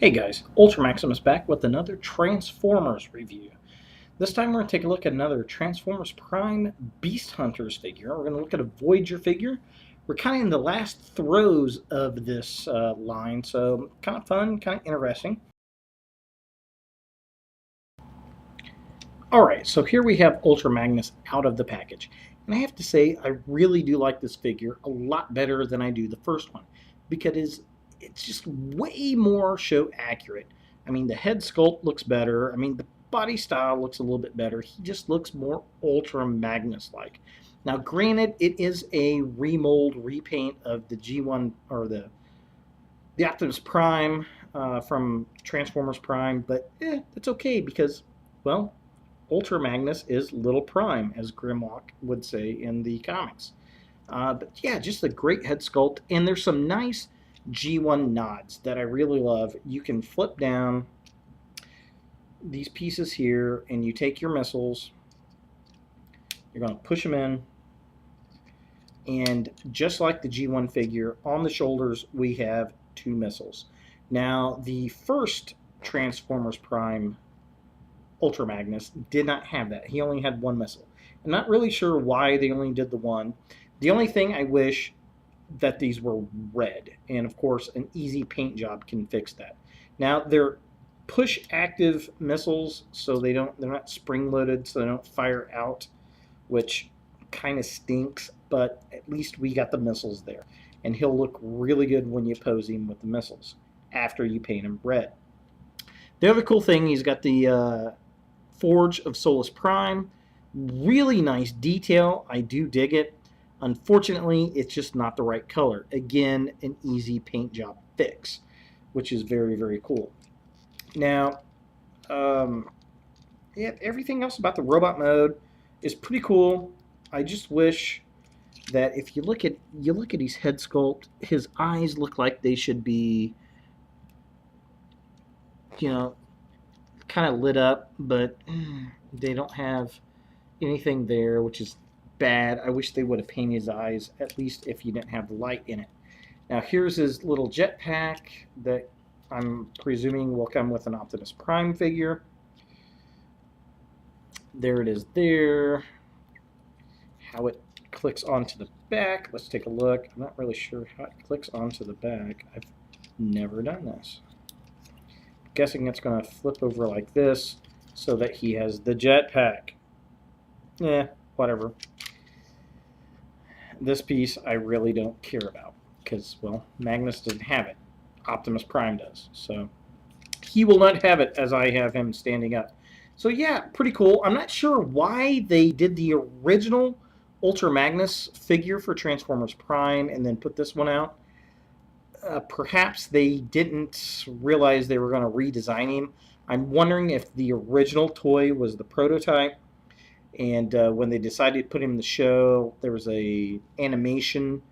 Hey guys, Ultra Maximus back with another Transformers review. This time we're going to take a look at another Transformers Prime Beast Hunters figure. We're going to look at a Voyager figure. We're kind of in the last throes of this line, so kind of fun, kind of interesting. Alright, so here we have Ultra Magnus out of the package. And I have to say, I really do like this figure a lot better than I do the first one, because it's just way more show accurate. I mean, the head sculpt looks better. I mean, the body style looks a little bit better. He just looks more Ultra Magnus-like. Now, granted, it is a remold, repaint of the G1, or the Optimus Prime from Transformers Prime, but it's okay because, well, Ultra Magnus is Little Prime, as Grimlock would say in the comics. But yeah, just a great head sculpt, and there's some nice G1 nods that I really love. You can flip down these pieces here, and you take your missiles, you're going to push them in, and just like the G1 figure, on the shoulders we have two missiles. Now, the first Transformers Prime Ultra Magnus did not have that. He only had one missile. I'm not really sure why they only did the one. The only thing I wish that these were red, and of course an easy paint job can fix that. Now they're push active missiles, so they're not spring loaded, so they don't fire out, which kind of stinks, but at least we got the missiles there, and he'll look really good when you pose him with the missiles after you paint him red. The other cool thing, he's got the Forge of Solus Prime. Really nice detail. I do dig it. Unfortunately, it's just not the right color. Again, an easy paint job fix, which is very, very cool. Now, yeah, everything else about the robot mode is pretty cool. I just wish that if you look at his head sculpt, his eyes look like they should be, you know, kind of lit up, but they don't have anything there, which is bad. I wish they would have painted his eyes, at least if you didn't have the light in it. Now here's his little jetpack that I'm presuming will come with an Optimus Prime figure. There it is there. How it clicks onto the back. Let's take a look. I'm not really sure how it clicks onto the back. I've never done this. I'm guessing it's going to flip over like this so that he has the jetpack. Yeah, whatever. This piece I really don't care about because, well, Magnus doesn't have it. Optimus Prime does. So he will not have it as I have him standing up. So yeah, pretty cool. I'm not sure why they did the original Ultra Magnus figure for Transformers Prime and then put this one out. Perhaps they didn't realize they were going to redesign him. I'm wondering if the original toy was the prototype, and when they decided to put him in the show, there was a animation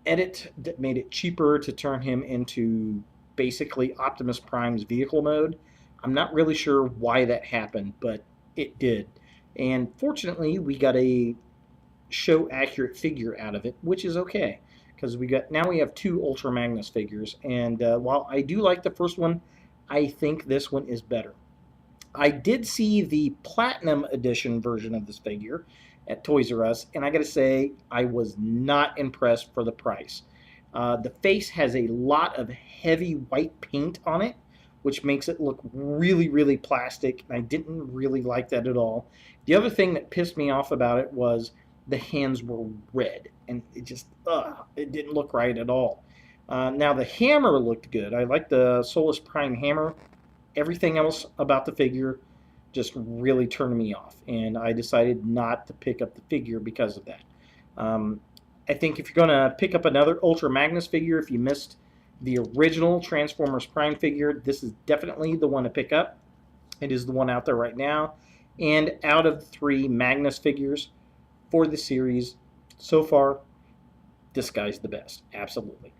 edit that made it cheaper to turn him into basically Optimus Prime's vehicle mode. I'm not really sure why that happened, but it did. And fortunately, we got a show accurate figure out of it, which is okay, because now we have two Ultra Magnus figures, and while I do like the first one, I think this one is better. I did see the Platinum Edition version of this figure at Toys R Us, and I gotta say, I was not impressed for the price. The face has a lot of heavy white paint on it, which makes it look really, really plastic, and I didn't really like that at all. The other thing that pissed me off about it was the hands were red, and it just, it didn't look right at all. Now, the hammer looked good. I like the Solus Prime hammer. Everything else about the figure just really turned me off, and I decided not to pick up the figure because of that. I think if you're going to pick up another Ultra Magnus figure, if you missed the original Transformers Prime figure, this is definitely the one to pick up. It is the one out there right now, and out of the three Magnus figures for the series, so far, this guy's the best, absolutely.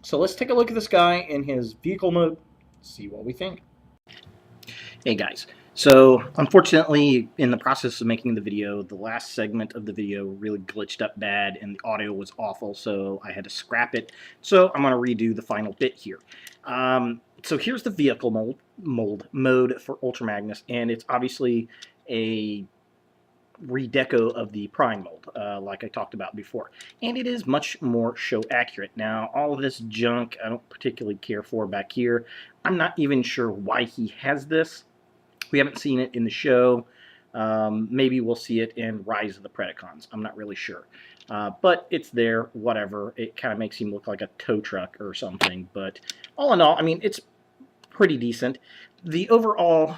So let's take a look at this guy in his vehicle mode, see what we think. Hey guys, So, unfortunately, in the process of making the video, the last segment of the video really glitched up bad and the audio was awful, so I had to scrap it. So, I'm going to redo the final bit here. So, here's the vehicle mode for Ultra Magnus, and it's obviously a redeco of the Prime mold, like I talked about before. And it is much more show accurate. Now, all of this junk I don't particularly care for back here. I'm not even sure why he has this. We haven't seen it in the show. Maybe we'll see it in Rise of the Predacons. I'm not really sure. But it's there, whatever. It kind of makes him look like a tow truck or something. But all in all, I mean, it's pretty decent. The overall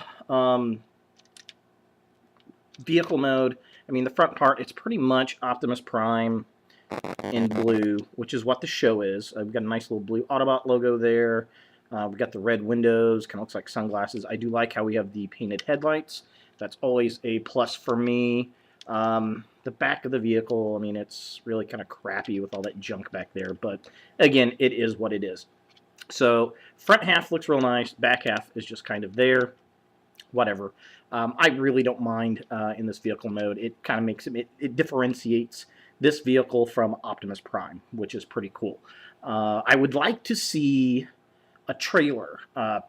vehicle mode, I mean, the front part, it's pretty much Optimus Prime in blue, which is what the show is. We've got a nice little blue Autobot logo there. We've got the red windows, kind of looks like sunglasses. I do like how we have the painted headlights. That's always a plus for me. The back of the vehicle, I mean, it's really kind of crappy with all that junk back there. But again, it is what it is. So front half looks real nice. Back half is just kind of there. Whatever. I really don't mind in this vehicle mode. It kind of makes it differentiates this vehicle from Optimus Prime, which is pretty cool. I would like to see a trailer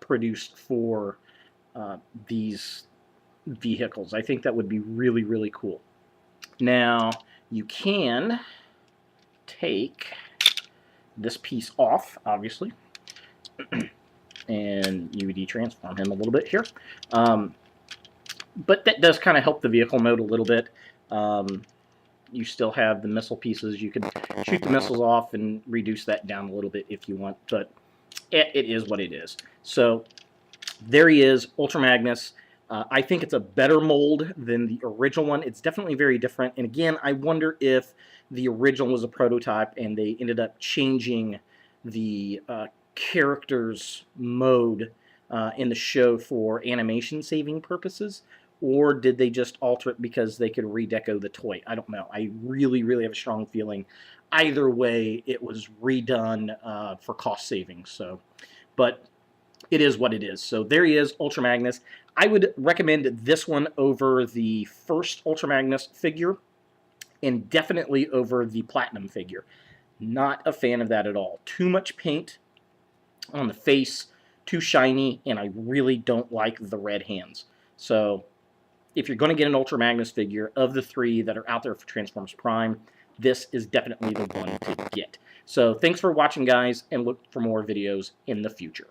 produced for these vehicles. I think that would be really, really cool. Now, you can take this piece off, obviously, and UD transform him a little bit here. But that does kind of help the vehicle mode a little bit. You still have the missile pieces. You can shoot the missiles off and reduce that down a little bit if you want, but it is what it is. So there he is, Ultra Magnus. I think it's a better mold than the original one. It's definitely very different. And again, I wonder if the original was a prototype and they ended up changing the character's mode in the show for animation saving purposes, or did they just alter it because they could redeco the toy? I don't know. I really, really have a strong feeling either way it was redone for cost savings. So, but it is what it is. So there he is, Ultra Magnus. I would recommend this one over the first Ultra Magnus figure, and definitely over the Platinum figure. Not a fan of that at all. Too much paint on the face, too shiny, and I really don't like the red hands. So if you're going to get an Ultra Magnus figure, of the three that are out there for Transformers Prime, this is definitely the one to get. So thanks for watching, guys, and look for more videos in the future.